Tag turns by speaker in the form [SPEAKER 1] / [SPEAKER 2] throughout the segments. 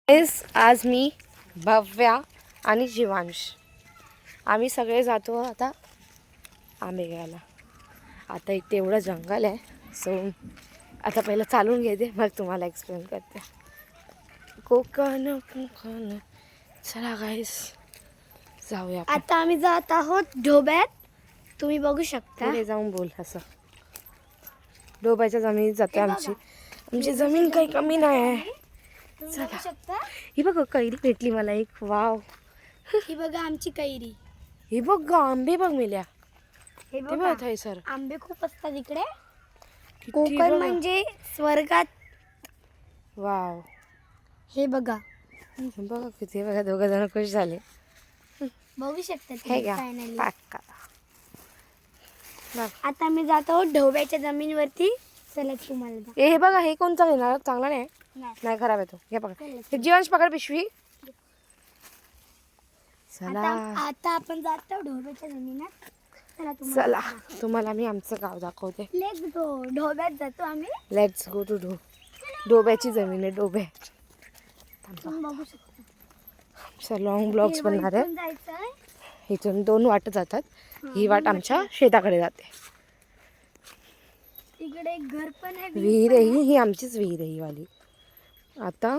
[SPEAKER 1] आज मी भव्या आणि जीवांश आम्ही सगळे जातो आता आंबे घ्यायला. आता एक तेवढं जंगल आहे, सो आता पहिलं चालून घेते मग तुम्हाला एक्सप्लेन करते. कोकण कोकण. चला गाईस जाऊया.
[SPEAKER 2] आता आम्ही जात आहोत ढोब्यात. तुम्ही बघू शकता.
[SPEAKER 1] पुढे जाऊन बोल असं. डोबाच्या जमिनीत जाते आमची जमीन काही कमी नाही आहे.
[SPEAKER 2] बघू शकता.
[SPEAKER 1] ही बघ कैरी भेटली मला एक. वाव.
[SPEAKER 2] ही बघा आमची कैरी.
[SPEAKER 1] ही बघ आंबे बघ मिल्या.
[SPEAKER 2] हे
[SPEAKER 1] बघ
[SPEAKER 2] बघा
[SPEAKER 1] सर
[SPEAKER 2] आंबे खूप असतात इकडे.
[SPEAKER 1] कोकण
[SPEAKER 2] कोकण म्हणजे स्वर्गात.
[SPEAKER 1] वाव.
[SPEAKER 2] हे बघा
[SPEAKER 1] बघा किती बघा दोघं जण खुश झाले.
[SPEAKER 2] बघू शकता
[SPEAKER 1] हे घ्या
[SPEAKER 2] फायनली.
[SPEAKER 1] पॅक करा.
[SPEAKER 2] आता आम्ही जात आहोत ढोब्याच्या जमिनीवरती. चला तुम्हाला दाखवते.
[SPEAKER 1] हे बघा हे कोणता घेणार चांगला नाही
[SPEAKER 2] नाही.
[SPEAKER 1] नाही खराब आहे तो. हे बघा हे जीवांश पकड पिशवी. चला
[SPEAKER 2] आता आपण जात आहोत ढोब्याच्या जमिनीत.
[SPEAKER 1] चला तुम्हाला मी आमचं गाव दाखवते.
[SPEAKER 2] Let's go. ढोब्यात जातो आम्ही.
[SPEAKER 1] लेट्स गो टू डोब्याची जमीन आहे. डोबे
[SPEAKER 2] तुम्ही बघू शकता.
[SPEAKER 1] लॉंग ब्लॉग्स बनणार आहे.
[SPEAKER 2] जायचंय.
[SPEAKER 1] इथून 2 वाट जातात. ही वाट आमच्या शेताकडे जाते.
[SPEAKER 2] तिकडे एक घर पण आहे.
[SPEAKER 1] विहीर आहे ही आमचीच विहीर आहे ही वाली. आता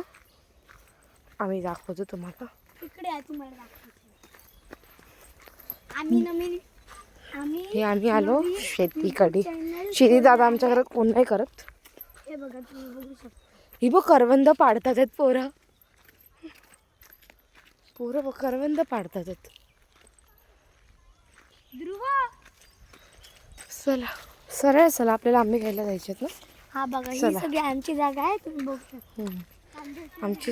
[SPEAKER 1] आम्ही दाखवतो तुम्हाला.
[SPEAKER 2] तिकडे आहे तुम्हाला दाखवते. आम्ही
[SPEAKER 1] आम्ही आलो शेतीकडे.
[SPEAKER 2] चॅनल
[SPEAKER 1] शेती दादा आमच्या घरात कोण नाही करत.
[SPEAKER 2] हे बघा तुम्ही बघू शकता.
[SPEAKER 1] ही बघ करवंद पाडतात आहेत पोरं बघ करवंद पाडतात आहेत.
[SPEAKER 2] ध्रुव.
[SPEAKER 1] चला सरळ चला आपल्याला आंबे घ्यायला जायचे आहेत ना.
[SPEAKER 2] हा बघा ही
[SPEAKER 1] चला.
[SPEAKER 2] सगळी आमची जागा आहे. तुम्ही बघू शकता.
[SPEAKER 1] आमची